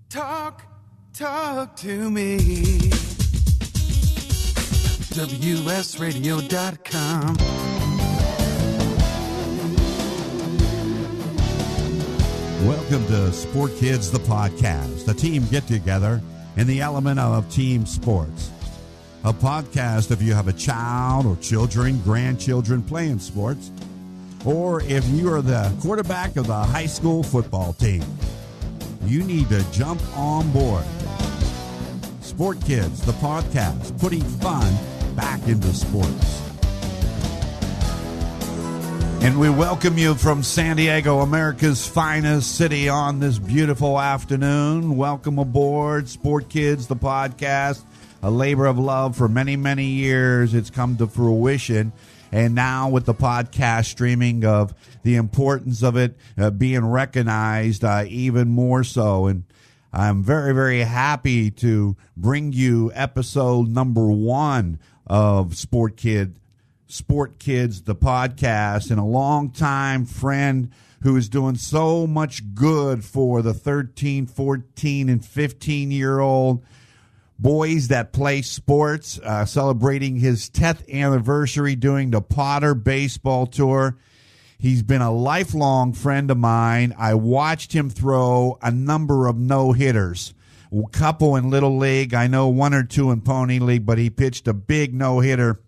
Talk to me. wsRadio.com. Welcome to SportKidz, the podcast, a team get-together in the element of team sports. A podcast if you have a child or children, grandchildren playing sports, or if you are the quarterback of the high school football team. You need to jump on board. SportKidz, the podcast, putting fun back into sports. And we welcome you from San Diego, America's finest city, on this beautiful afternoon. Welcome aboard, SportKidz, the podcast, a labor of love for many, many years. It's come to fruition. And now with the podcast streaming, of the importance of it being recognized even more so. And I'm very, very happy to bring you episode number 1 of SportKidz, the podcast, and a longtime friend who is doing so much good for the 13, 14, and 15-year-old boys that play sports, celebrating his 10th anniversary doing the Potter Baseball Tour. He's been a lifelong friend of mine. I watched him throw a number of no-hitters, a couple in Little League. I know 1 or 2 in Pony League, but he pitched a big no-hitter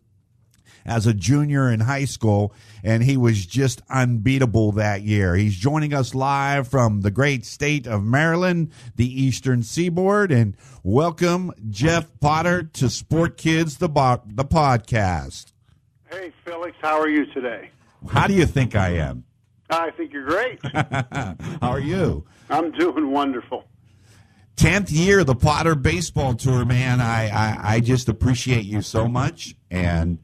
as a junior in high school, and he was just unbeatable that year. He's joining us live from the great state of Maryland, the Eastern Seaboard, and welcome, Jeff Potter, to SportKidz, the podcast. Hey, Felix, how are you today? How do you think I am? I think you're great. How are you? I'm doing wonderful. 10th year of the Potter Baseball Tour, man. I just appreciate you so much, and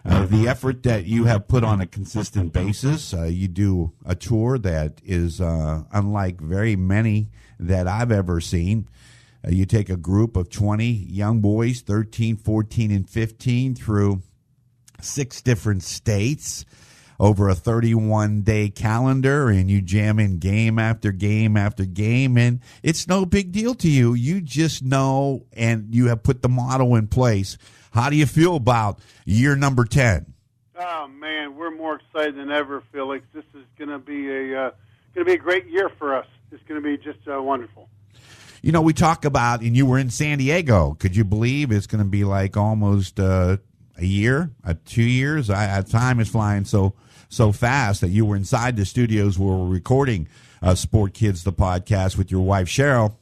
the effort that you have put on a consistent basis. You do a tour that is unlike very many that I've ever seen. You take a group of 20 young boys, 13, 14, and 15, through 6 different states over a 31-day calendar, and you jam in game after game after game, and it's no big deal to you. You just know, and you have put the model in place. How do you feel about year number 10? Oh man, we're more excited than ever, Felix. This is going to be a great year for us. It's going to be just wonderful. You know, we talk about, and you were in San Diego. Could you believe it's going to be like almost a year, 2 years? Time is flying so fast that you were inside the studios where we're recording SportKidz, the podcast, with your wife Cheryl.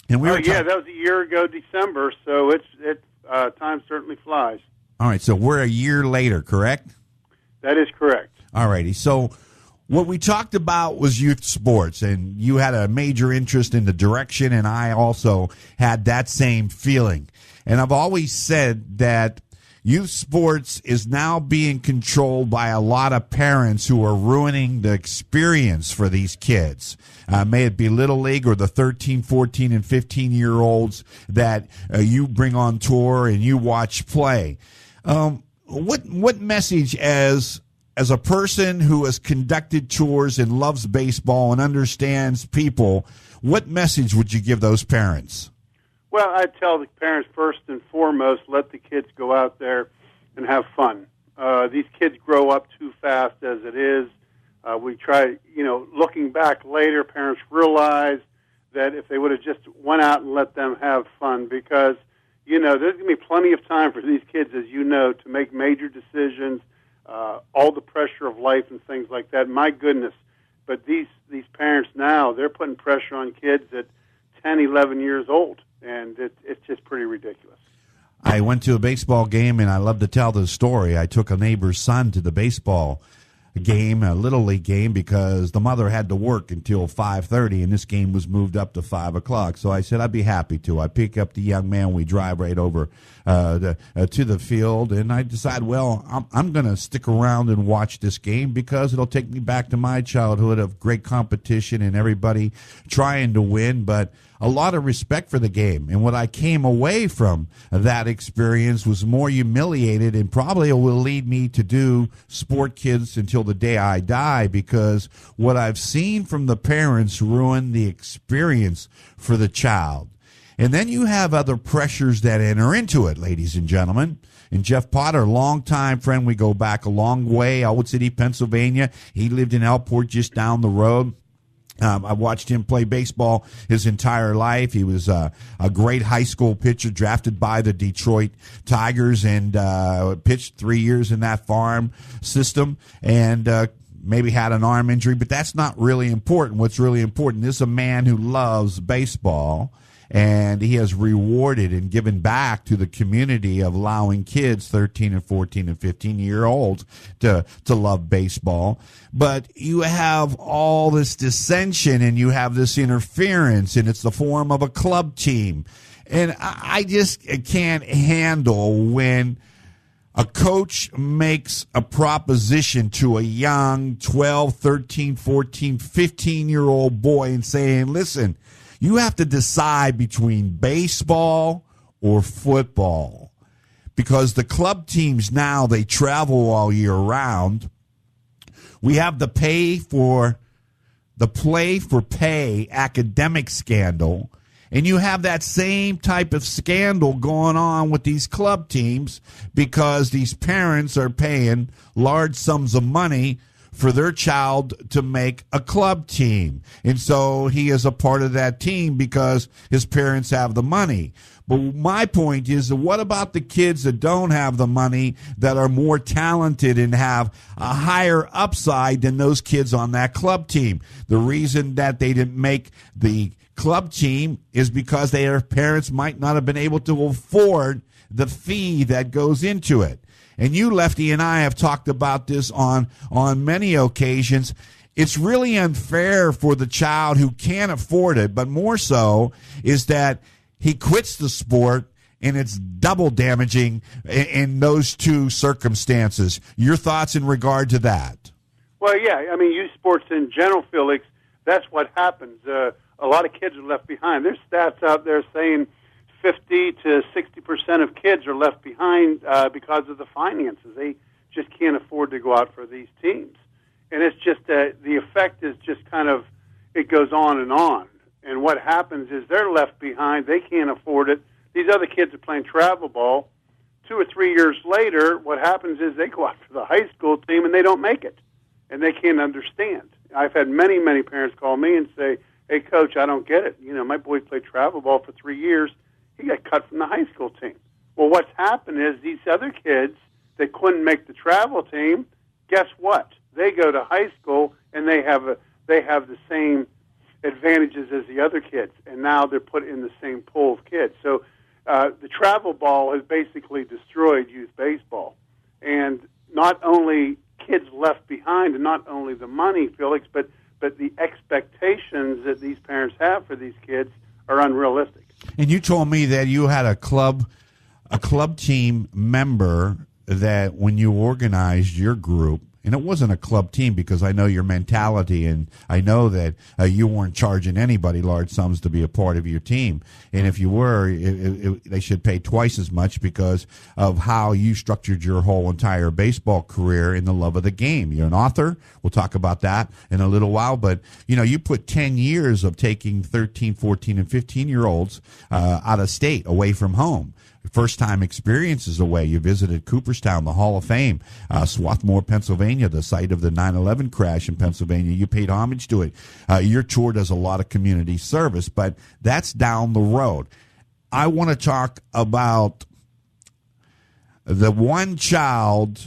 And we that was a year ago, December. So time certainly flies. All right, so we're a year later, correct? That is correct. All righty. So what we talked about was youth sports, and you had a major interest in the direction, and I also had that same feeling. And I've always said that youth sports is now being controlled by a lot of parents who are ruining the experience for these kids. May it be Little League or the 13, 14, and 15-year-olds that you bring on tour and you watch play. What message, as a person who has conducted tours and loves baseball and understands people, what message would you give those parents? Well, I tell the parents, first and foremost, let the kids go out there and have fun. These kids grow up too fast as it is. We try, looking back later, parents realize that if they would have just went out and let them have fun, because, there's going to be plenty of time for these kids, as you know, to make major decisions, all the pressure of life and things like that. My goodness. But these parents now, they're putting pressure on kids at 10, 11 years old. And it's just pretty ridiculous. I went to a baseball game, and I love to tell this story. I took a neighbor's son to the baseball game, a Little League game, because the mother had to work until 5:30, and this game was moved up to 5 o'clock. So I said I'd be happy to. I pick up the young man. We drive right over to the field, and I decide, well, I'm going to stick around and watch this game because it'll take me back to my childhood of great competition and everybody trying to win. But a lot of respect for the game. And what I came away from that experience was more humiliated, and probably will lead me to do SportKidz until the day I die, because what I've seen from the parents ruin the experience for the child. And then you have other pressures that enter into it, ladies and gentlemen. And Jeff Potter, longtime friend, we go back a long way, Elwood City, Pennsylvania. He lived in Elport just down the road. I watched him play baseball his entire life. He was a great high school pitcher, drafted by the Detroit Tigers, and pitched 3 years in that farm system, and maybe had an arm injury, but that's not really important. What's really important is a man who loves baseball, and he has rewarded and given back to the community of allowing kids 13 and 14 and 15-year-olds to love baseball. But you have all this dissension, and you have this interference, and it's the form of a club team. And I just can't handle when a coach makes a proposition to a young 12, 13, 14, 15-year-old boy and saying, listen, you have to decide between baseball or football, because the club teams now, they travel all year round. We have the play for pay academic scandal, and you have that same type of scandal going on with these club teams, because these parents are paying large sums of money for their child to make a club team. And so he is a part of that team because his parents have the money. But my point is, what about the kids that don't have the money, that are more talented and have a higher upside than those kids on that club team? The reason that they didn't make the club team is because their parents might not have been able to afford the fee that goes into it. And you, Lefty, and I have talked about this on many occasions. It's really unfair for the child who can't afford it, but more so is that he quits the sport, and it's double damaging in those two circumstances. Your thoughts in regard to that? Well, yeah, I mean, youth sports in general, Felix, that's what happens. A lot of kids are left behind. There's stats out there saying 50 to 60% of kids are left behind because of the finances. They just can't afford to go out for these teams. And it's just the effect is just kind of, it goes on. And what happens is they're left behind. They can't afford it. These other kids are playing travel ball. 2 or 3 years later, what happens is they go out for the high school team and they don't make it. And they can't understand. I've had many, many parents call me and say, hey, Coach, I don't get it. You know, my boy played travel ball for 3 years. He got cut from the high school team. Well, what's happened is these other kids that couldn't make the travel team, guess what? They go to high school and they have the same advantages as the other kids, and now they're put in the same pool of kids. So the travel ball has basically destroyed youth baseball, and not only kids left behind, and not only the money, Felix, but the expectations that these parents have for these kids are unrealistic. And you told me that you had a club team member that when you organized your group, and it wasn't a club team because I know your mentality, and I know that you weren't charging anybody large sums to be a part of your team. And if you were, they should pay twice as much because of how you structured your whole entire baseball career in the love of the game. You're an author. We'll talk about that in a little while. But, you know, you put 10 years of taking 13, 14, and 15-year-olds out of state, away from home. First-time experiences away. You visited Cooperstown, the Hall of Fame, Swarthmore, Pennsylvania, the site of the 9/11 crash in Pennsylvania. You paid homage to it. Your tour does a lot of community service, but that's down the road. I want to talk about the one child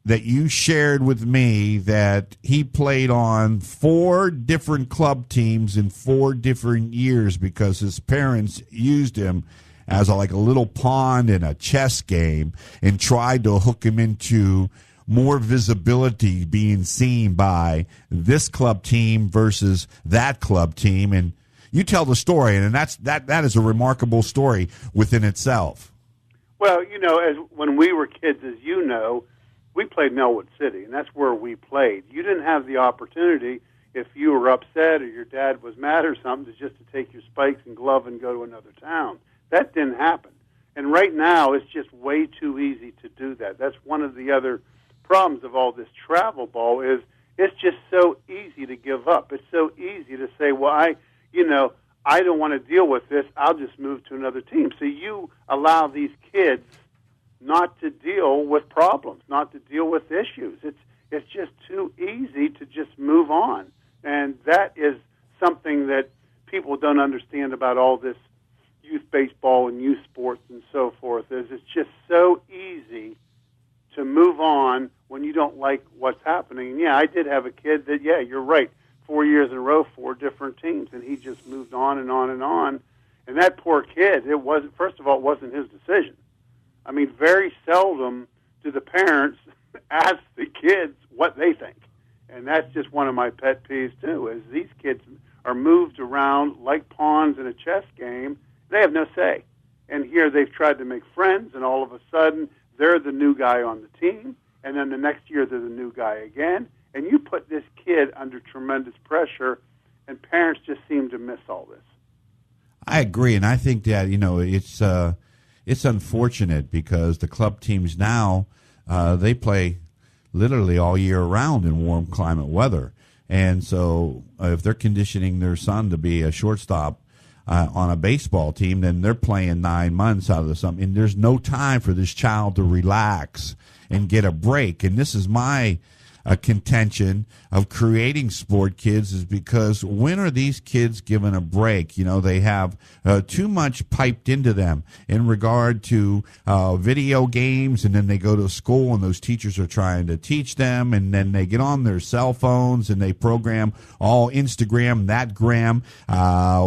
that you shared with me that he played on 4 different club teams in 4 different years because his parents used him as a little pawn in a chess game and tried to hook him into more visibility being seen by this club team versus that club team. And you tell the story, and that is a remarkable story within itself. Well, you know, when we were kids, as you know, we played in Elwood City, and that's where we played. You didn't have the opportunity. if you were upset or your dad was mad or something, just to take your spikes and glove and go to another town. That didn't happen. And right now, it's just way too easy to do that. That's one of the other problems of all this travel ball is it's just so easy to give up. It's so easy to say, well, I don't want to deal with this. I'll just move to another team. So you allow these kids not to deal with problems, not to deal with issues. It's just too easy to just move on. And that is something that people don't understand about all this youth baseball and youth sports and so forth, is it's just so easy to move on when you don't like what's happening. And yeah, I did have a kid that, yeah, you're right, 4 years in a row, 4 different teams, and he just moved on and on and on. And that poor kid, first of all, it wasn't his decision. I mean, very seldom do the parents ask the kids what they think. And that's just one of my pet peeves, too, is these kids are moved around like pawns in a chess game. They have no say. And here they've tried to make friends, and all of a sudden they're the new guy on the team, and then the next year they're the new guy again. And you put this kid under tremendous pressure, and parents just seem to miss all this. I agree, and I think that, it's unfortunate because the club teams now, they play literally all year round in warm climate weather. And so if they're conditioning their son to be a shortstop on a baseball team, then they're playing 9 months out of the summer. And there's no time for this child to relax and get a break. And this is my contention of creating SportKidz, is because when are these kids given a break? They have too much piped into them in regard to video games, and then they go to school and those teachers are trying to teach them, and then they get on their cell phones and they program all Instagram,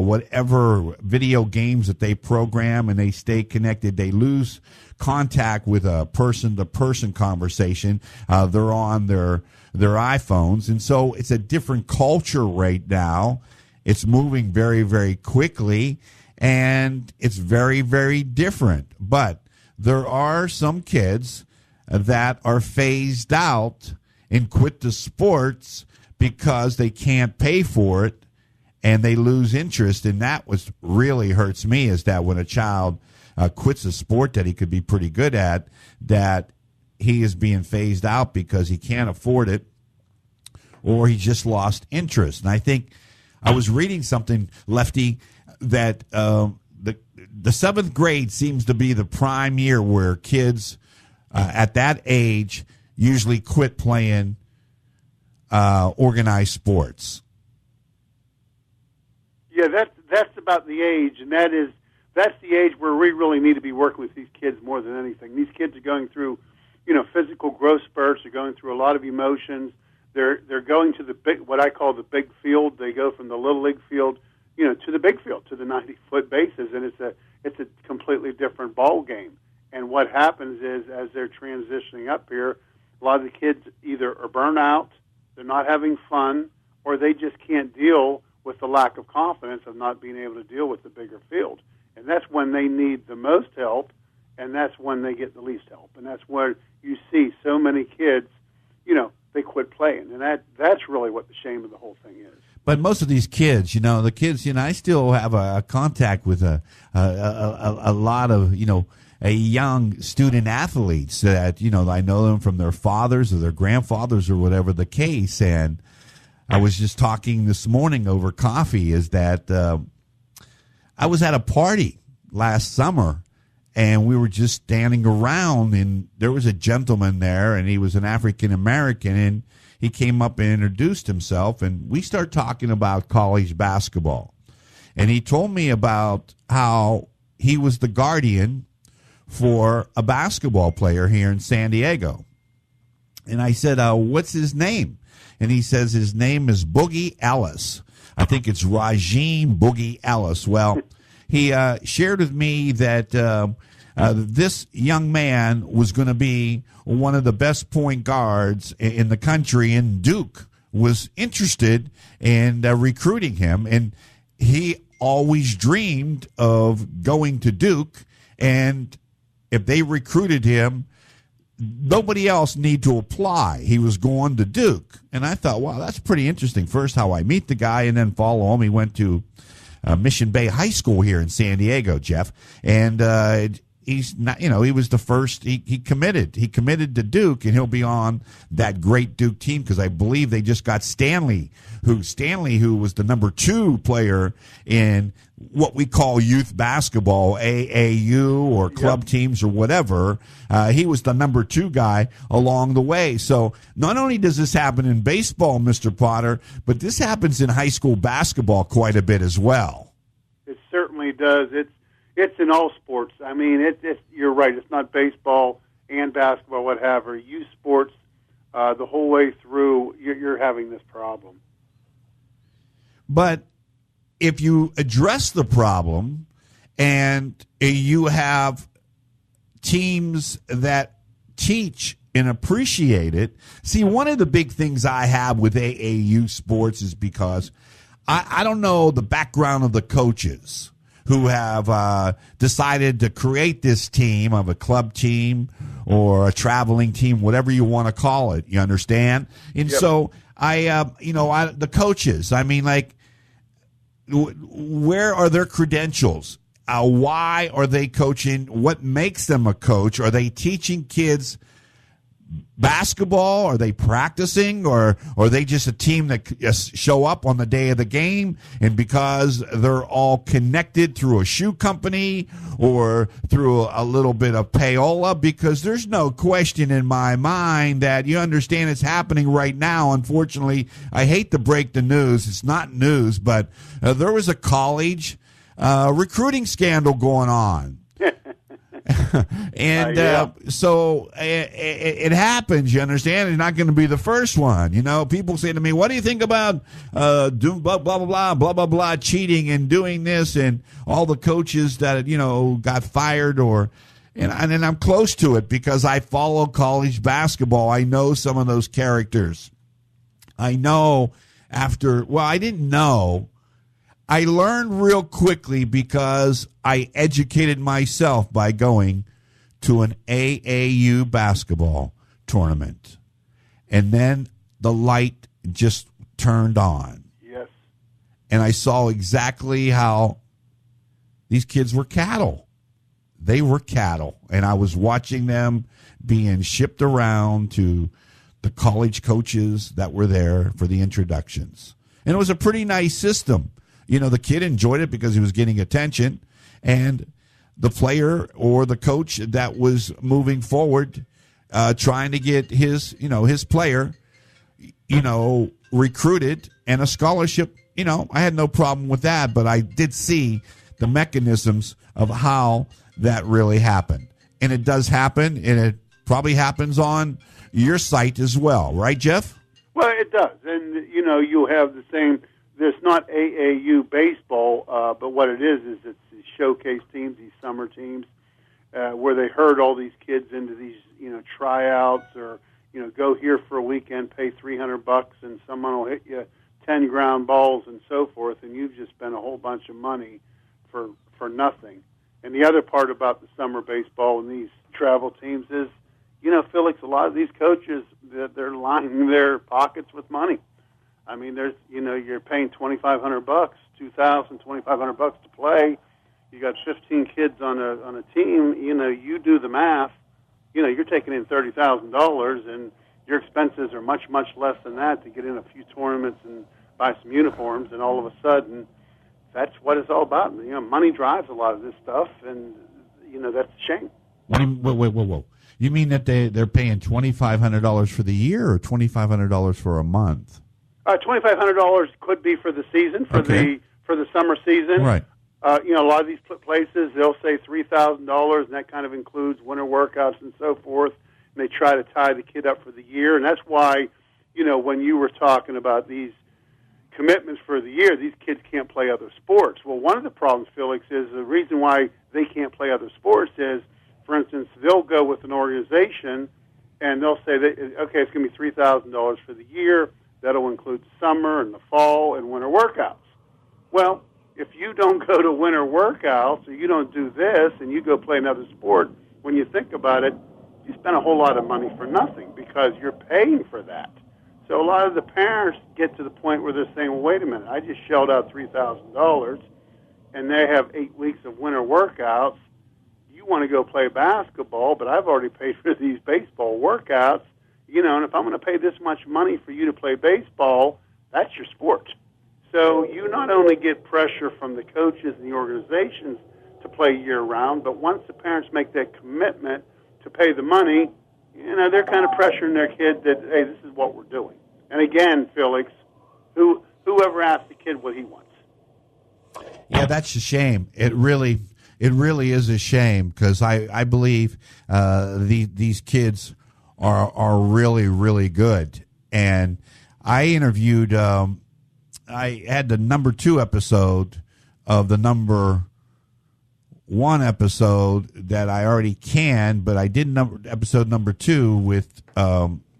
whatever video games that they program, and they stay connected. They lose contact with a person-to-person conversation. They're on their iPhones, and so it's a different culture right now. It's moving very, very quickly, and it's very, very different. But there are some kids that are phased out and quit the sports because they can't pay for it, and they lose interest. And that what really hurts me, is that when a child quits a sport that he could be pretty good at, that he is being phased out because he can't afford it, or he just lost interest. And I think I was reading something, Lefty, that the 7th grade seems to be the prime year where kids at that age usually quit playing organized sports. Yeah, that's about the age, and that's the age where we really need to be working with these kids more than anything. These kids are going through, physical growth spurts. They're going through a lot of emotions. They're going to the what I call the big field. They go from the little league field, to the big field, to the 90-foot bases, and it's a completely different ball game. And what happens is, as they're transitioning up here, a lot of the kids either are burnt out, they're not having fun, or they just can't deal with the lack of confidence of not being able to deal with the bigger field. And that's when they need the most help, and that's when they get the least help. And that's where you see so many kids, they quit playing. And that's really what the shame of the whole thing is. But most of these kids, I still have a contact with a lot of, a young student athletes that, I know them from their fathers or their grandfathers or whatever the case. And I was just talking this morning over coffee, is that I was at a party last summer, and we were just standing around, and there was a gentleman there, and he was an African-American, and he came up and introduced himself, and we started talking about college basketball. And he told me about how he was the guardian for a basketball player here in San Diego. And I said, what's his name? And he says his name is Boogie Ellis. I think it's Rajim Boogie Ellis. Well, he shared with me that this young man was going to be one of the best point guards in the country, and Duke was interested in recruiting him. And he always dreamed of going to Duke, and if they recruited him, nobody else need to apply. He was going to Duke. And I thought, wow, that's pretty interesting. First, how I meet the guy and then follow him. He went to Mission Bay High School here in San Diego, Jeff. And he's not, he was the first. He committed. He committed to Duke, and he'll be on that great Duke team because I believe they just got Stanley, who was the number 2 player in what we call youth basketball, AAU or club teams or whatever. He was the number 2 guy along the way. So not only does this happen in baseball, Mr. Potter, but this happens in high school basketball quite a bit as well. It certainly does. It's in all sports. I mean, you're right. It's not baseball and basketball, whatever. Youth sports, the whole way through, you're having this problem. But if you address the problem and you have teams that teach and appreciate it, see, one of the big things I have with AAU sports is because I don't know the background of the coaches who have decided to create this team of a club team or a traveling team, whatever you want to call it. You understand? And so the coaches, I mean, like, where are their credentials? Why are they coaching? What makes them a coach? Are they teaching kids basketball? Are they practicing, or are they just a team that just show up on the day of the game, and because they're all connected through a shoe company or through a little bit of payola? Because there's no question in my mind that you understand it's happening right now. Unfortunately, I hate to break the news. It's not news, but there was a college recruiting scandal going on. And so it happens, you understand? It's not going to be the first one. People say to me, what do you think about doing blah, blah, blah, blah, blah, blah, cheating and doing this, and all the coaches that, got fired and I'm close to it because I follow college basketball. I know some of those characters. I know I didn't know. I learned real quickly because I educated myself by going to an AAU basketball tournament. And then the light just turned on. Yes. And I saw exactly how these kids were cattle. They were cattle. And I was watching them being shipped around to the college coaches that were there for the introductions. And it was a pretty nice system. The kid enjoyed it because he was getting attention, and the player or the coach that was moving forward, trying to get his player, recruited and a scholarship. I had no problem with that, but I did see the mechanisms of how that really happened. And it does happen, and it probably happens on your site as well, right, Jeff? Well, it does. And, you have the same. There's not AAU baseball, but what it is it's these showcase teams, these summer teams, where they herd all these kids into these, tryouts, or, go here for a weekend, pay $300, and someone will hit you 10 ground balls and so forth, and you've just spent a whole bunch of money for nothing. And the other part about the summer baseball and these travel teams is, Felix, a lot of these coaches, they're lining their pockets with money. I mean, there's, you're paying $2,500, $2,500 to play. You got 15 kids on a team. You do the math. You're taking in $30,000, and your expenses are much, much less than that to get in a few tournaments and buy some uniforms. And all of a sudden, that's what it's all about. Money drives a lot of this stuff, and that's a shame. Whoa. You mean that they're paying $2,500 for the year, or $2,500 for a month? $2,500 could be for the season, for the summer season. Right. A lot of these places, they'll say $3,000, and that kind of includes winter workouts and so forth. And they try to tie the kid up for the year, and that's why, when you were talking about these commitments for the year, these kids can't play other sports. Well, one of the problems, Felix, is the reason why they can't play other sports is, for instance, they'll go with an organization, and they'll say, okay, it's going to be $3,000 for the year. That'll include summer and the fall and winter workouts. Well, if you don't go to winter workouts, or you don't do this, and you go play another sport, when you think about it, you spend a whole lot of money for nothing because you're paying for that. So a lot of the parents get to the point where they're saying, well, wait a minute, I just shelled out $3,000, and they have 8 weeks of winter workouts. You want to go play basketball, but I've already paid for these baseball workouts. And if I'm going to pay this much money for you to play baseball, that's your sport. So you not only get pressure from the coaches and the organizations to play year-round, but once the parents make that commitment to pay the money, they're kind of pressuring their kid that, hey, this is what we're doing. And again, Felix, whoever asks the kid what he wants. Yeah, that's a shame. It really is a shame because I believe these kids are really, really good. And I interviewed, I had the number 2 episode of the number 1 episode that I already canned, but I did episode number 2 with the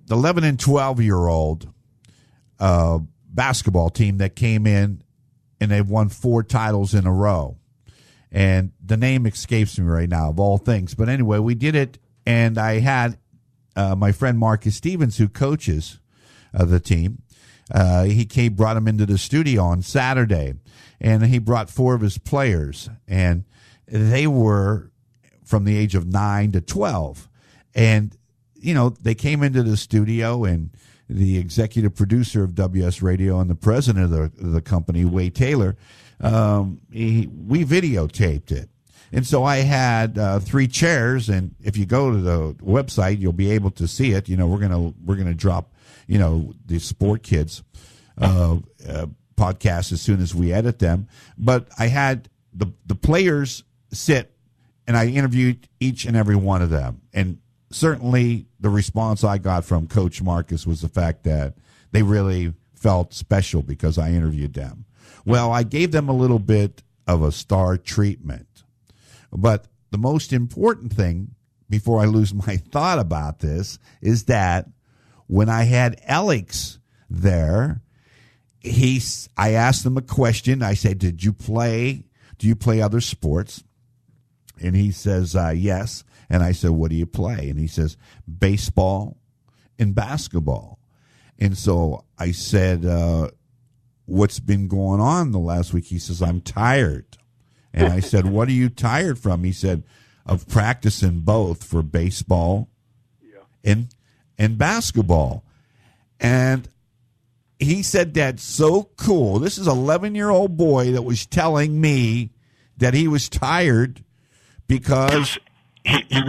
11 and 12-year-old basketball team that came in and they've won 4 titles in a row. And the name escapes me right now, of all things. But anyway, we did it, and I had my friend Marcus Stevens, who coaches the team. He brought him into the studio on Saturday, and he brought 4 of his players, and they were from the age of 9 to 12. And, they came into the studio, and the executive producer of wsRadio and the president of the company, Wade Taylor, we videotaped it. And so I had 3 chairs, and if you go to the website, you'll be able to see it. We're gonna drop, the SportKidz podcast as soon as we edit them. But I had the players sit, and I interviewed each and every one of them. And certainly the response I got from Coach Marcus was the fact that they really felt special because I interviewed them. Well, I gave them a little bit of a star treatment. But the most important thing, before I lose my thought about this, is that when I had Alex there, I asked him a question. I said, do you play other sports? And he says, yes. And I said, what do you play? And he says, baseball and basketball. And so I said, what's been going on the last week? He says, I'm tired. And I said, what are you tired from? He said, of practicing both for baseball and basketball. And he said, that's so cool. This is an 11-year-old boy that was telling me that he was tired because he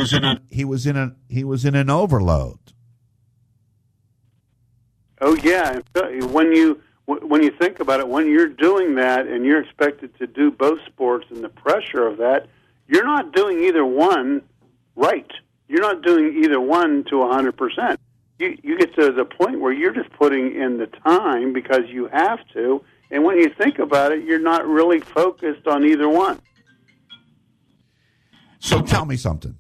was in an overload. Oh yeah, when you think about it, when you're doing that and you're expected to do both sports and the pressure of that, you're not doing either one right. You're not doing either one to 100%. You get to the point where you're just putting in the time because you have to, and when you think about it, you're not really focused on either one. So tell me something.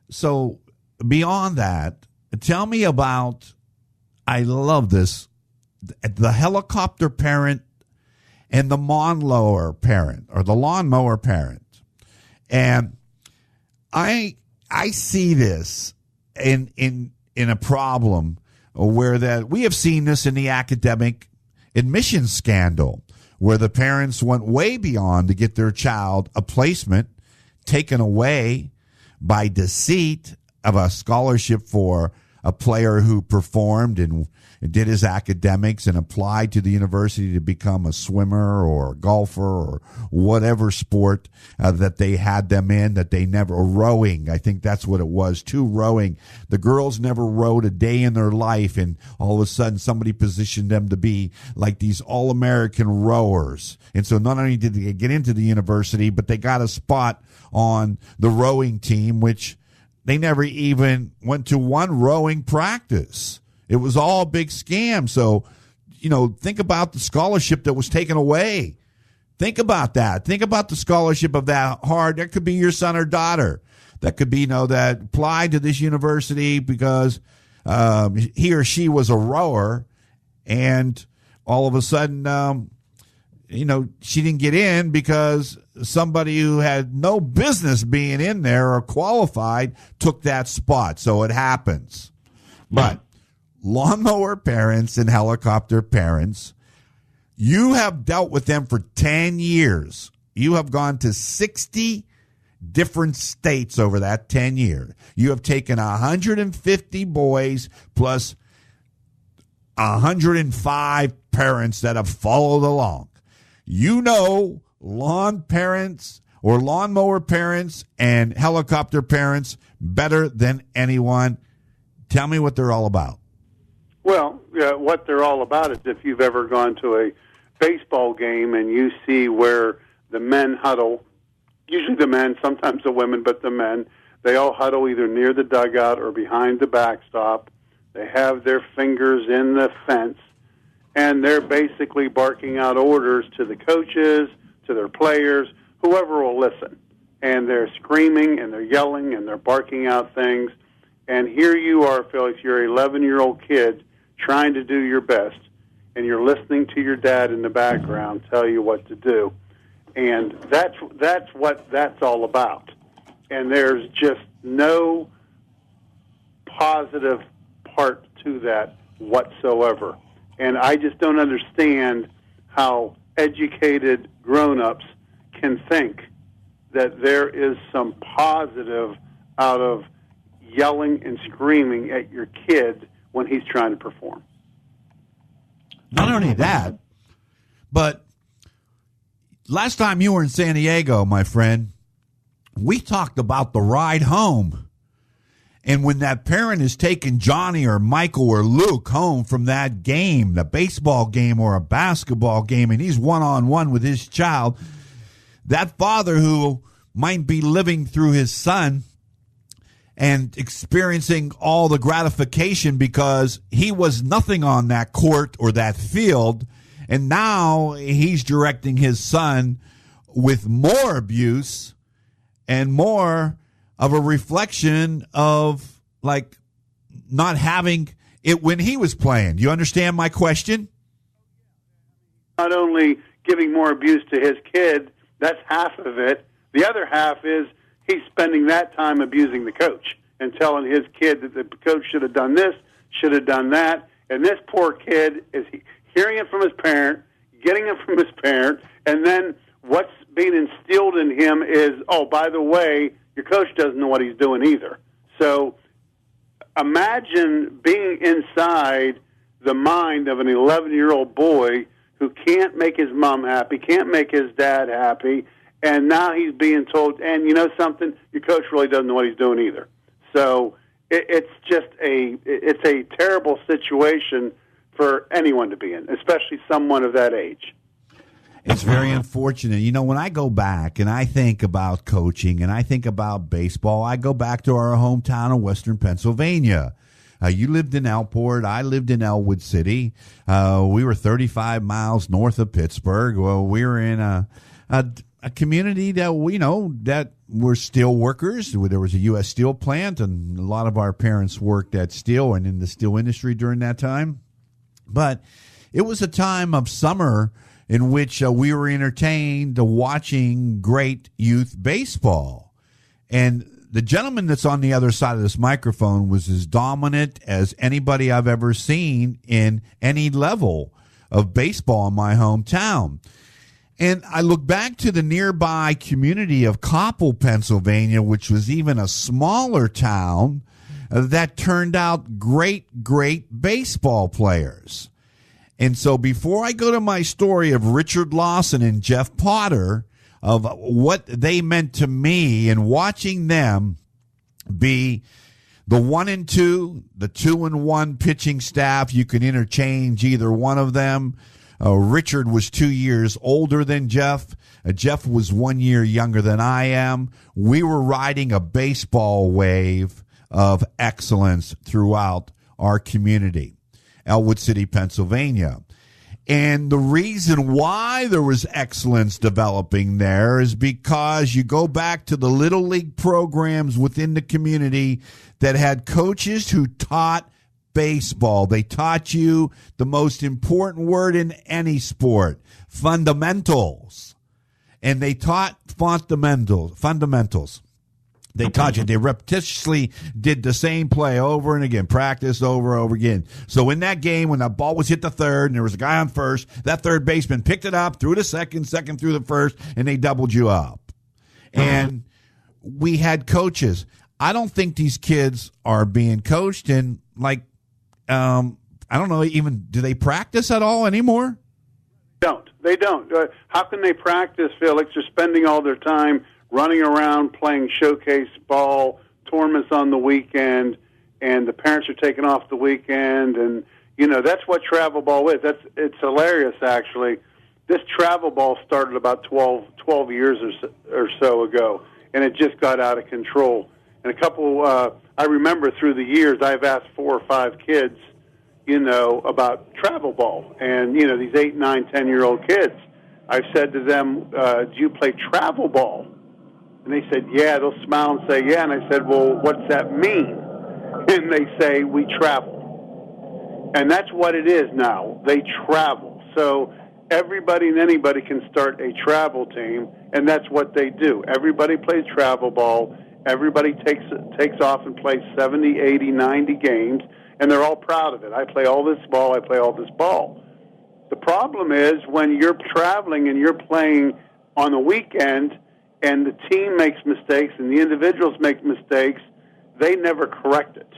So beyond that, tell me about, I love this, the helicopter parent and the lawnmower parent, or the lawnmower parent. And I see this in a problem where that we have seen this in the academic admissions scandal, where the parents went way beyond to get their child a placement taken away by deceit of a scholarship for a player who performed and did his academics and applied to the university to become a swimmer or a golfer or whatever sport that they had them in, that they never, or rowing. I think that's what it was, too, rowing. The girls never rowed a day in their life, and all of a sudden somebody positioned them to be like these all-American rowers. And so not only did they get into the university, but they got a spot on the rowing team, which they never even went to one rowing practice. It was all a big scam. So, think about the scholarship that was taken away. Think about that. Think about the scholarship of that that could be your son or daughter. That could be, that applied to this university because he or she was a rower, and all of a sudden she didn't get in because somebody who had no business being in there or qualified took that spot. So it happens. But lawnmower parents and helicopter parents, you have dealt with them for 10 years. You have gone to 60 different states over that 10 years. You have taken 150 boys plus 105 parents that have followed along. You know lawn parents or lawnmower parents and helicopter parents better than anyone. Tell me what they're all about. Well, what they're all about is if you've ever gone to a baseball game and you see where the men huddle, usually the men, sometimes the women, but the men, they all huddle either near the dugout or behind the backstop. They have their fingers in the fence, and they're basically barking out orders to the coaches, to their players, whoever will listen. And they're screaming, and they're yelling, and they're barking out things. And here you are, Felix, you're an 11-year-old kid trying to do your best, and you're listening to your dad in the background tell you what to do. And that's what that's all about. And there's just no positive part to that whatsoever. And I just don't understand how educated grown-ups can think that there is some positive out of yelling and screaming at your kid when he's trying to perform. Not only that, but last time you were in San Diego, my friend, we talked about the ride home. And when that parent is taking Johnny or Michael or Luke home from that game, the baseball game or a basketball game, and he's one-on-one with his child, that father who might be living through his son and experiencing all the gratification because he was nothing on that court or that field, and now he's directing his son with more abuse and more of a reflection of, like, not having it when he was playing. You understand my question? Not only giving more abuse to his kid, that's half of it. The other half is he's spending that time abusing the coach and telling his kid that the coach should have done this, should have done that. And this poor kid is hearing it from his parent, getting it from his parent, and then what's being instilled in him is, oh, by the way, your coach doesn't know what he's doing either. So imagine being inside the mind of an 11-year-old boy who can't make his mom happy, can't make his dad happy, and now he's being told, and you know something, your coach really doesn't know what he's doing either. So it's just it's a terrible situation for anyone to be in, especially someone of that age. It's very unfortunate. You know, when I go back and I think about coaching and I think about baseball, I go back to our hometown of Western Pennsylvania. You lived in Elport. I lived in Elwood City. We were 35 miles north of Pittsburgh. Well, we were in a community that we know that were steel workers. There was a U.S. Steel plant, and a lot of our parents worked at steel and in the steel industry during that time. But it was a time of summer in which we were entertained watching great youth baseball. And the gentleman that's on the other side of this microphone was as dominant as anybody I've ever seen in any level of baseball in my hometown. And I look back to the nearby community of Coppell, Pennsylvania, which was even a smaller town that turned out great, great baseball players. And so before I go to my story of Richard Lawson and Jeff Potter, of what they meant to me and watching them be the 1 and 2, the 2 and 1 pitching staff, you can interchange either one of them. Richard was 2 years older than Jeff. Jeff was 1 year younger than I am. We were riding a baseball wave of excellence throughout our community, Elwood City, Pennsylvania. And the reason why there was excellence developing there is because you go back to the Little League programs within the community that had coaches who taught baseball. They taught you the most important word in any sport, fundamentals. And they taught fundamentals. They taught you. They repetitiously did the same play over and again, practice over and over again. So in that game, when that ball was hit the third and there was a guy on first, that third baseman picked it up, threw to second through the first, and they doubled you up. And we had coaches. I don't think these kids are being coached in, like, I don't know, even, do they practice at all anymore? They don't. How can they practice, Felix? They're spending all their time running around playing showcase ball tournaments on the weekend, and the parents are taking off the weekend, and that's what travel ball is. It's hilarious, actually. This travel ball started about 12 years or so ago, and it just got out of control. And I remember through the years, I've asked 4 or 5 kids, about travel ball, and these 8, 9, 10-year-old kids. I've said to them, "Do you play travel ball?" And they said, "Yeah." They'll smile and say, "Yeah." And I said, "Well, what's that mean?" And they say, "We travel." And that's what it is now. They travel. So everybody and anybody can start a travel team, and that's what they do. Everybody plays travel ball. Everybody takes off and plays 70, 80, 90 games, and they're all proud of it. I play all this ball. I play all this ball. The problem is when you're traveling and you're playing on the weekend, and the team makes mistakes and the individuals make mistakes, they never correct it.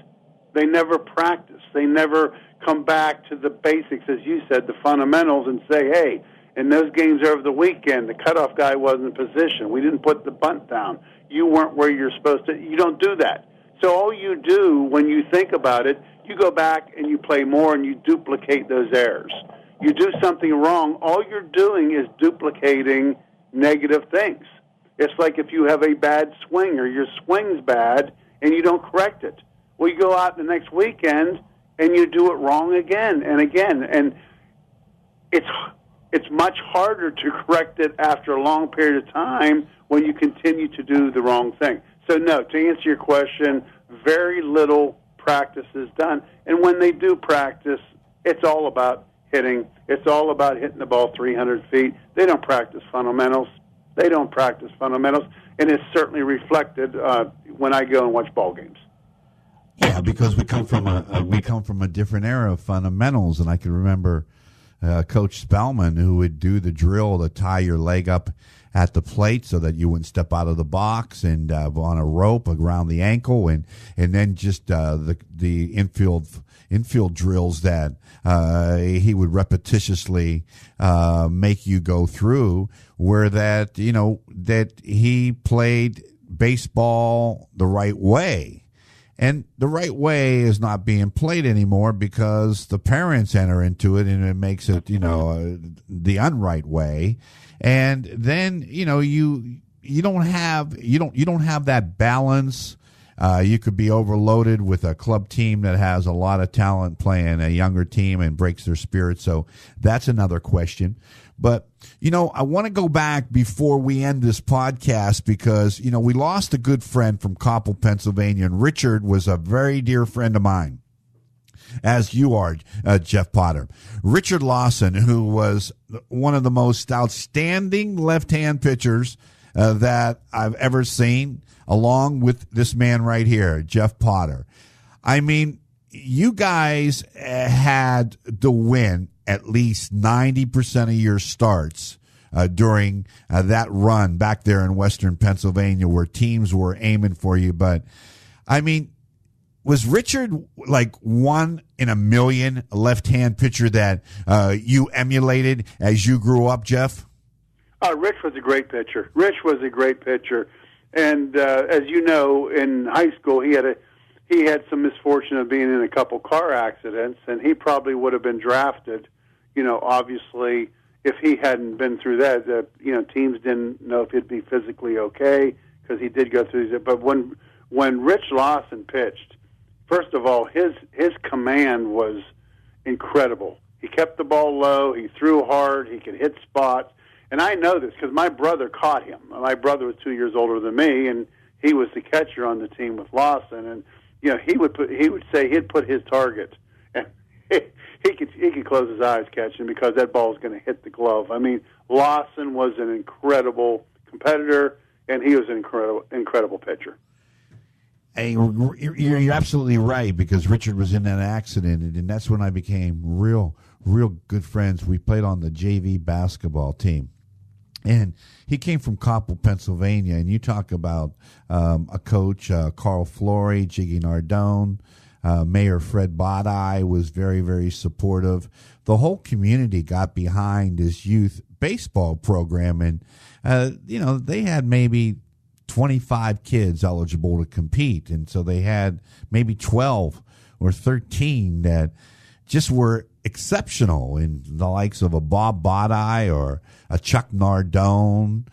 They never practice. They never come back to the basics, as you said, the fundamentals, and say, hey, in those games over the weekend, the cutoff guy wasn't in position. We didn't put the bunt down. You weren't where you're supposed to. You don't do that. So all you do when you think about it, you go back and you play more and you duplicate those errors. You do something wrong, all you're doing is duplicating negative things. It's like if you have a bad swing or your swing's bad and you don't correct it. Well, you go out the next weekend and you do it wrong again and again. And it's much harder to correct it after a long period of time when you continue to do the wrong thing. So, no, to answer your question, very little practice is done. And when they do practice, it's all about hitting. It's all about hitting the ball 300 feet. They don't practice fundamentals. And it's certainly reflected when I go and watch ball games. Yeah, because we come from a different era of fundamentals, and I can remember Coach Spellman, who would do the drill to tie your leg up at the plate so that you wouldn't step out of the box, and on a rope around the ankle, and then just the infield drills that he would repetitiously make you go through, where that he played baseball the right way. And the right way is not being played anymore because the parents enter into it, and it makes it, the unright way. And then, you don't have that balance. You could be overloaded with a club team that has a lot of talent playing a younger team and breaks their spirit. So that's another question. But, I want to go back before we end this podcast because, we lost a good friend from Coppell, Pennsylvania, and Richard was a very dear friend of mine, as you are, Jeff Potter. Richard Lawson, who was one of the most outstanding left-hand pitchers that I've ever seen, along with this man right here, Jeff Potter. I mean, you guys had to win at least 90% of your starts during that run back there in Western Pennsylvania where teams were aiming for you. But, I mean, was Richard like 1 in a million left-hand pitcher that you emulated as you grew up, Jeff? Rich was a great pitcher. And as you know, in high school, he had some misfortune of being in a couple car accidents, and he probably would have been drafted. Obviously, if he hadn't been through that, teams didn't know if he'd be physically okay because he did go through that. But when Rich Lawson pitched, first of all, his command was incredible. He kept the ball low. He threw hard. He could hit spots. And I know this because my brother caught him. My brother was 2 years older than me, and he was the catcher on the team with Lawson. And he would say he'd put his target he could close his eyes catching because that ball is going to hit the glove. I mean, Lawson was an incredible competitor, and he was an incredible pitcher. Hey, you're absolutely right, because Richard was in that accident, and that's when I became real good friends. We played on the JV basketball team, and he came from Coppell, Pennsylvania. And you talk about a coach, Carl Flory, Jiggy Nardone, Mayor Fred Bodeye was very, very supportive. The whole community got behind this youth baseball program, and they had maybe 25 kids eligible to compete, and so they had maybe 12 or 13 that just were exceptional, in the likes of a Bob Bodeye or a Chuck Nardone,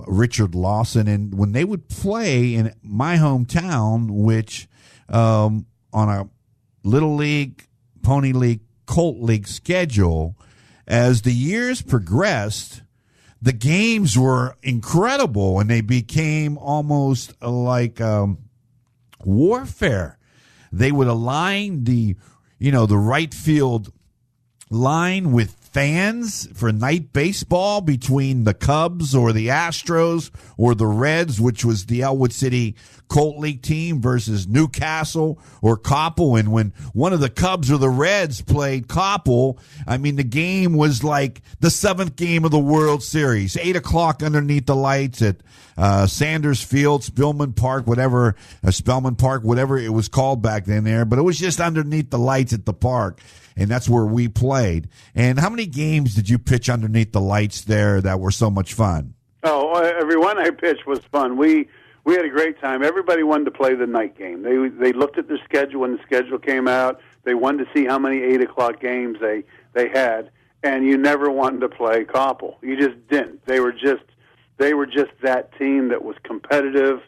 Richard Lawson. And when they would play in my hometown, which on a Little League, Pony League, Colt League schedule, as the years progressed, the games were incredible, and they became almost like warfare. They would align the right field line with fans for night baseball between the Cubs or the Astros or the Reds, which was the Elwood City Colt League team, versus Newcastle or Coppell. And when one of the Cubs or the Reds played Coppell, I mean, the game was like the seventh game of the World Series, 8 o'clock underneath the lights at Sanders Field, Spellman Park, whatever it was called back then there. But it was just underneath the lights at the park. And that's where we played. And how many games did you pitch underneath the lights there that were so much fun? Oh, every one I pitched was fun. We had a great time. Everybody wanted to play the night game. They looked at their schedule when the schedule came out. They wanted to see how many 8 o'clock games they had, and you never wanted to play Coppell. You just didn't. They were just that team that was competitive.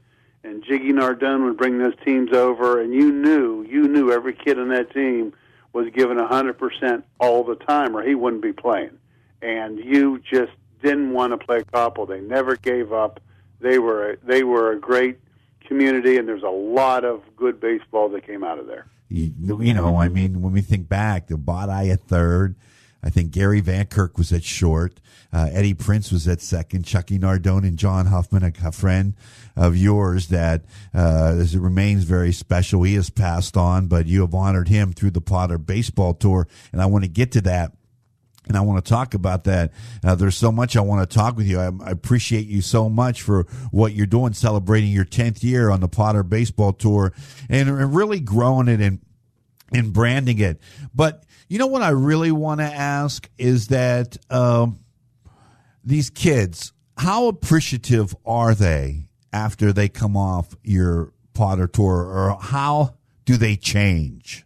And Jiggy Nardone would bring those teams over, and you knew every kid on that team was given 100% all the time, or he wouldn't be playing. And you just didn't want to play Coppell. They never gave up. They were a great community, and there's a lot of good baseball that came out of there. I mean, when we think back, the Bodeye at third, I think Gary Van Kirk was at short. Eddie Prince was at second. Chucky Nardone and John Huffman, a friend of yours that remains very special. He has passed on, but you have honored him through the Potter Baseball Tour, and I want to get to that. And I want to talk about that. There's so much I want to talk with you. I appreciate you so much for what you're doing, celebrating your 10th year on the Potter Baseball Tour, and really growing it and branding it. But you know what I really want to ask is that these kids, how appreciative are they after they come off your Potter Tour, or how do they change?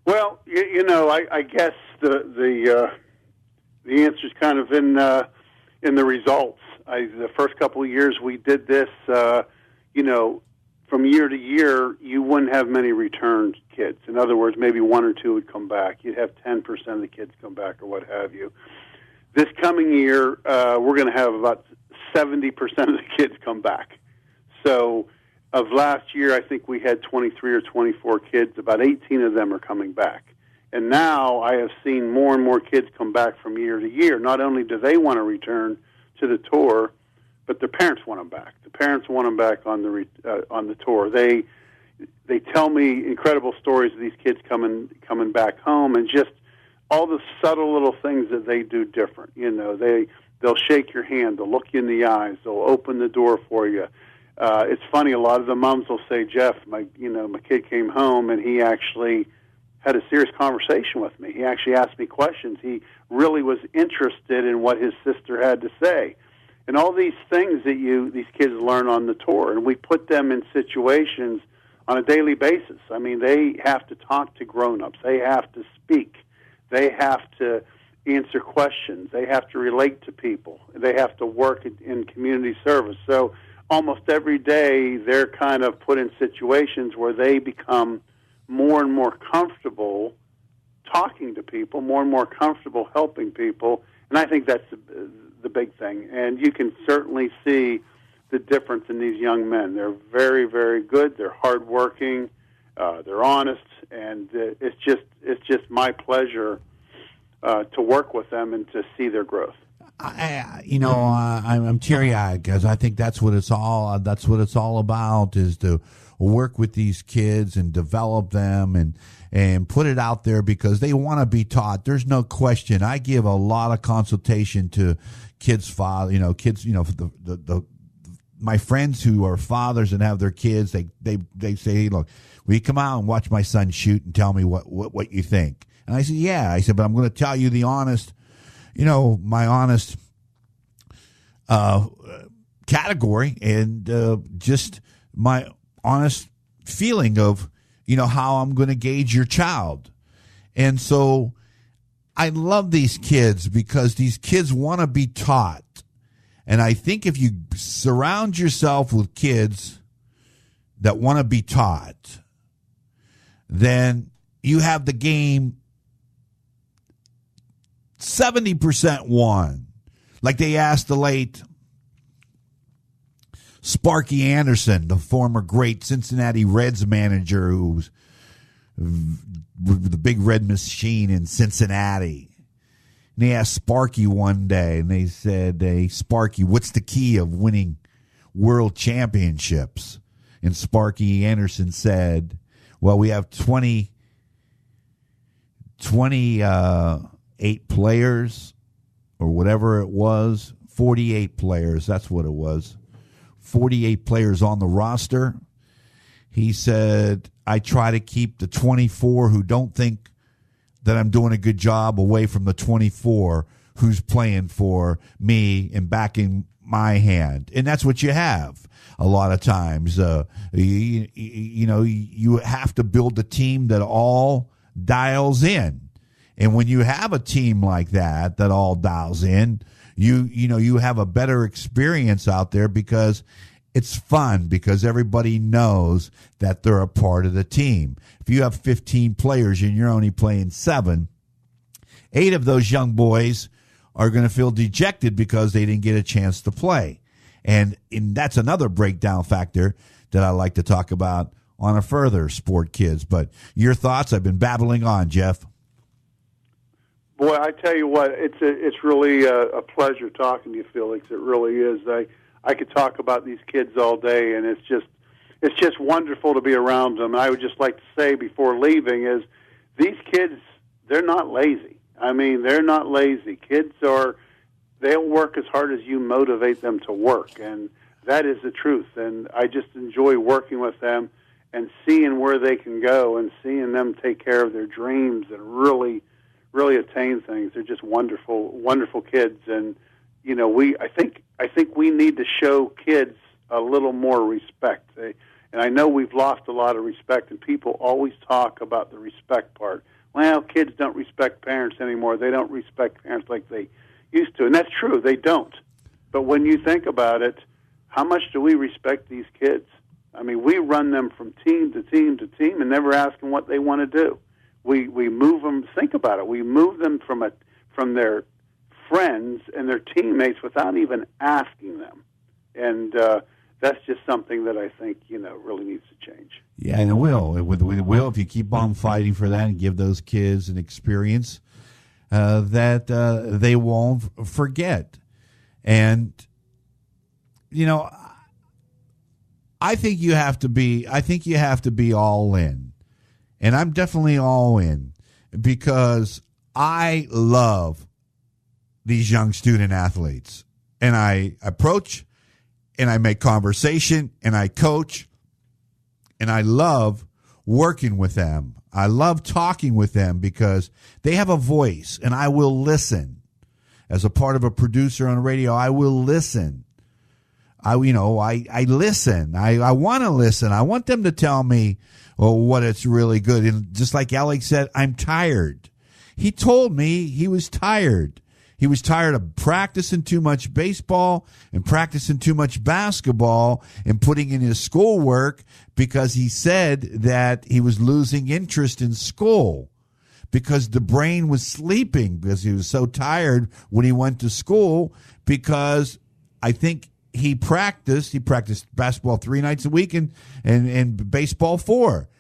Well, I guess the answer is kind of in the results. The first couple of years we did this, from year to year, you wouldn't have many returned kids. In other words, maybe one or two would come back. You'd have 10% of the kids come back, or what have you. This coming year, we're going to have about 70% of the kids come back. So of last year, I think we had 23 or 24 kids. About 18 of them are coming back. And now I have seen more and more kids come back from year to year. Not only do they want to return to the tour, but their parents want them back. The parents want them back on the tour. They tell me incredible stories of these kids coming back home, and just all the subtle little things that they do different. They'll shake your hand, they'll look you in the eyes, they'll open the door for you. It's funny. A lot of the moms will say, "Jeff, my kid came home and he actually had a serious conversation with me. He actually asked me questions. He really was interested in what his sister had to say." And all these things that these kids learn on the tour, and we put them in situations on a daily basis. I mean, they have to talk to grown-ups. They have to speak. They have to answer questions. They have to relate to people. They have to work in community service. So almost every day they're kind of put in situations where they become more and more comfortable talking to people, more and more comfortable helping people, and I think that's the big thing. And you can certainly see the difference in these young men. They're very, very good. They're hardworking. They're honest, and it's just my pleasure to work with them and to see their growth. I'm teary-eyed because I think that's what it's all about, is to work with these kids and develop them and put it out there because they want to be taught. There's no question. I give a lot of consultation to kids' my friends who are fathers and have their kids. They say, hey, look, will you come out and watch my son shoot and tell me what you think? And I said, yeah. I said, but I'm going to tell you the honest, my honest category and just my honest feeling of, how I'm going to gauge your child. And so I love these kids because these kids want to be taught. And I think if you surround yourself with kids that want to be taught, then you have the game 70% won. Like they asked the late Sparky Anderson, the former great Cincinnati Reds manager who was the big red machine in Cincinnati. And they asked Sparky one day, and they said, hey, Sparky, what's the key of winning world championships? And Sparky Anderson said, well, we have 28 players or whatever it was, 48 players, that's what it was. 48 players on the roster. He said, I try to keep the 24 who don't think that I'm doing a good job away from the 24 who's playing for me and backing my hand. And that's what you have a lot of times. You have to build a team that all dials in. And when you have a team like that all dials in, you have a better experience out there because it's fun, because everybody knows that they're a part of the team. If you have 15 players and you're only playing 7, 8 of those young boys are going to feel dejected because they didn't get a chance to play. And that's another breakdown factor that I like to talk about on a further Sport Kids. But your thoughts? I've been babbling on, Jeff. Boy, I tell you what, it's really a pleasure talking to you, Felix. It really is. I could talk about these kids all day, and it's just wonderful to be around them. I would just like to say before leaving is these kids, they're not lazy. I mean, they're not lazy. Kids they'll work as hard as you motivate them to work, and that is the truth. And I just enjoy working with them and seeing where they can go and seeing them take care of their dreams and really attain things. They're just wonderful, wonderful kids. And, I think we need to show kids a little more respect. And I know we've lost a lot of respect, and people always talk about the respect part. Well, kids don't respect parents anymore. They don't respect parents like they used to. And that's true. They don't. But when you think about it, how much do we respect these kids? I mean, we run them from team to team to team and never ask them what they want to do. We move them. Think about it. We move them from their friends and their teammates without even asking them, and that's just something that I think really needs to change. Yeah, and it will. It will if you keep on fighting for that and give those kids an experience that they won't forget. And I think you have to be all in. And I'm definitely all in because I love these young student athletes. And I approach and I make conversation and I coach and I love working with them. I love talking with them because they have a voice and I will listen. As a part of a producer on radio, I will listen. I listen. I want to listen. I want them to tell me what it's really good. And just like Alex said, I'm tired. He told me he was tired. He was tired of practicing too much baseball and practicing too much basketball and putting in his schoolwork because he said that he was losing interest in school because the brain was sleeping because he was so tired when he went to school because I think he practiced basketball 3 nights a week and baseball 4.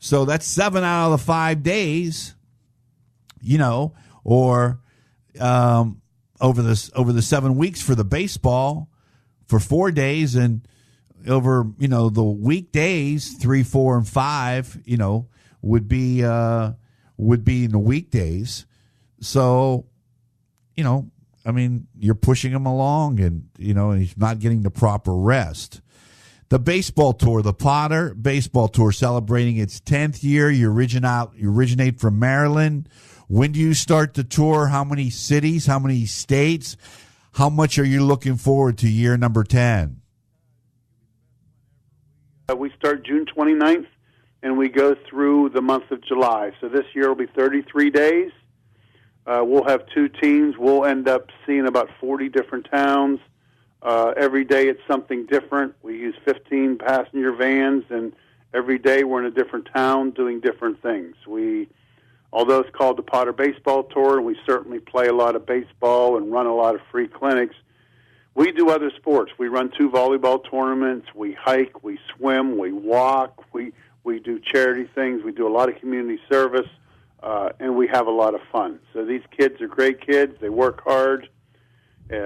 So that's 7 out of the 5 days, or over the 7 weeks for the baseball for 4 days, and over, the weekdays, 3, 4, and 5, would be in the weekdays. So, you're pushing him along, and he's not getting the proper rest. The baseball tour, the Potter Baseball Tour, celebrating its 10th year. You originate from Maryland. When do you start the tour? How many cities? How many states? How much are you looking forward to year number 10? We start June 29th, and we go through the month of July. So this year will be 33 days. We'll have 2 teams. We'll end up seeing about 40 different towns. Every day it's something different. We use 15 passenger vans, and every day we're in a different town doing different things. Although it's called the Potter Baseball Tour, and we certainly play a lot of baseball and run a lot of free clinics, we do other sports. We run 2 volleyball tournaments. We hike. We swim. We walk. We do charity things. We do a lot of community service, and we have a lot of fun. So these kids are great kids. They work hard.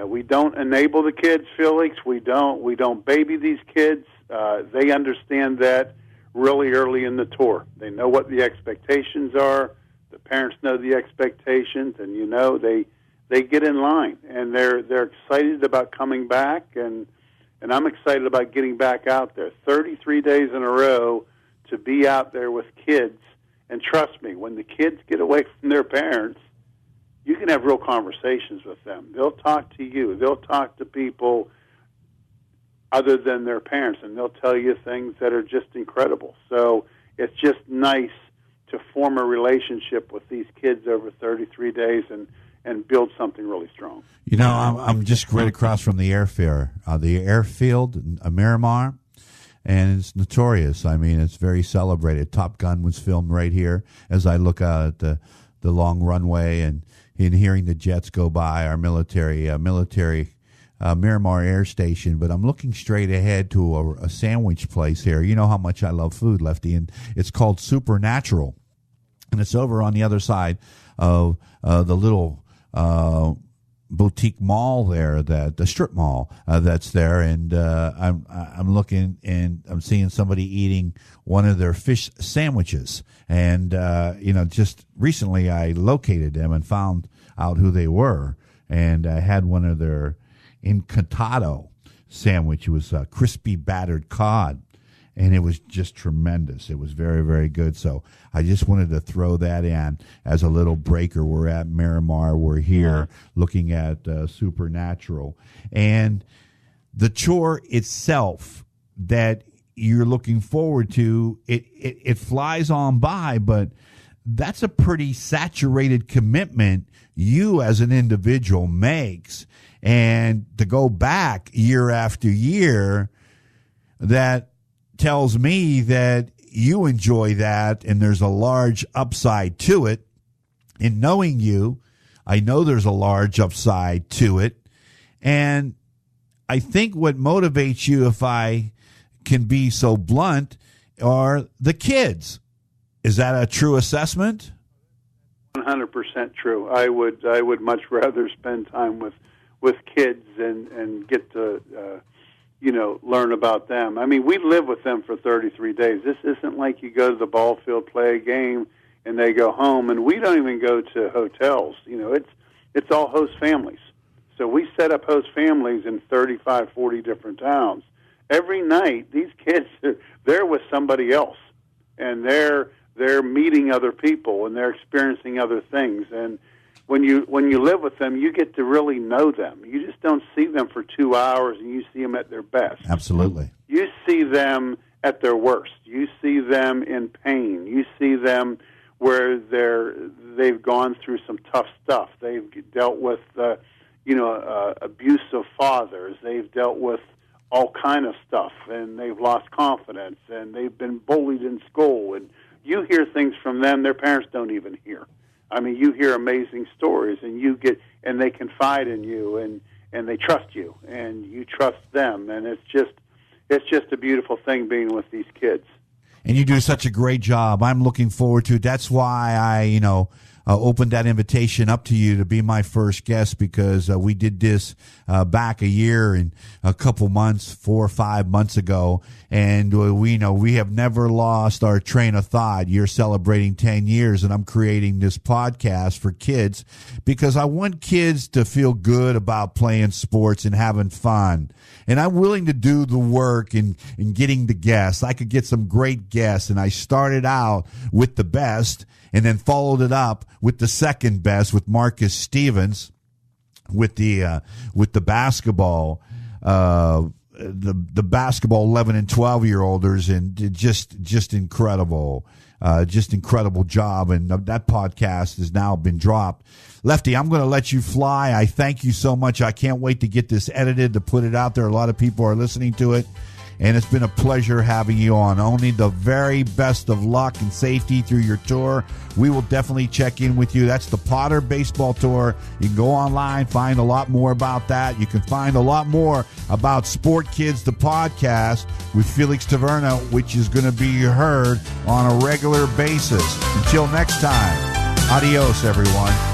We don't enable the kids, Felix. We don't baby these kids. They understand that really early in the tour. They know what the expectations are. The parents know the expectations, and they get in line, and they're excited about coming back, and I'm excited about getting back out there. 33 days in a row to be out there with kids, and trust me, when the kids get away from their parents, you can have real conversations with them. They'll talk to you. They'll talk to people other than their parents, and they'll tell you things that are just incredible. So it's just nice to form a relationship with these kids over 33 days and build something really strong. I'm just right across from the the airfield, Miramar, and it's notorious. It's very celebrated. Top Gun was filmed right here as I look out at the long runway and hearing the jets go by, our military Miramar Air Station. But I'm looking straight ahead to a sandwich place here. You know how much I love food, Lefty, and it's called Supernatural, and it's over on the other side of the little boutique mall there, the strip mall that's there, and I'm looking and I'm seeing somebody eating one of their fish sandwiches, and just recently I located them and found out who they were, and I had one of their Encantado sandwich. It was crispy battered cod, and it was just tremendous. It was very, very good. So I just wanted to throw that in as a little breaker. We're at Miramar. We're here looking at Supernatural. And the tour itself that you're looking forward to, it flies on by, but that's a pretty saturated commitment you as an individual makes. And to go back year after year, that tells me that you enjoy that, and there's a large upside to it. In knowing you, I know there's a large upside to it. And I think what motivates you, if I can be so blunt, are the kids. Is that a true assessment? 100% true. I would much rather spend time with kids and get to learn about them. We live with them for 33 days. This isn't like you go to the ball field, play a game, and they go home. And we don't even go to hotels. It's all host families. So we set up host families in 35, 40 different towns. Every night, these kids, they're with somebody else, and they're meeting other people, and they're experiencing other things. And when you live with them, you get to really know them. You just don't see them for 2 hours, and you see them at their best. Absolutely. You see them at their worst. You see them in pain. You see them where they've gone through some tough stuff. They've dealt with abusive fathers. They've dealt with all kind of stuff, and they've lost confidence, and they've been bullied in school. And you hear things from them their parents don't even hear. You hear amazing stories, and they confide in you, and they trust you, and you trust them, and it's just a beautiful thing being with these kids. And you do such a great job. I'm looking forward to it. That's why I, opened that invitation up to you to be my first guest, because we did this back a year and a couple months, 4 or 5 months ago. And we have never lost our train of thought. You're celebrating 10 years, and I'm creating this podcast for kids because I want kids to feel good about playing sports and having fun. And I'm willing to do the work in getting the guests. I could get some great guests, and I started out with the best and then followed it up with the second best with Marcus Stevens with the basketball the basketball 11 and 12-year-olders, and just incredible. Just incredible job, and that podcast has now been dropped. Lefty, I'm going to let you fly. I thank you so much. I can't wait to get this edited, to put it out there. A lot of people are listening to it, and it's been a pleasure having you on. Only the very best of luck and safety through your tour. We will definitely check in with you. That's the Potter Baseball Tour. You can go online, find a lot more about that. You can find a lot more about SportKidz, the podcast with Felix Taverna, which is going to be heard on a regular basis. Until next time, adios, everyone.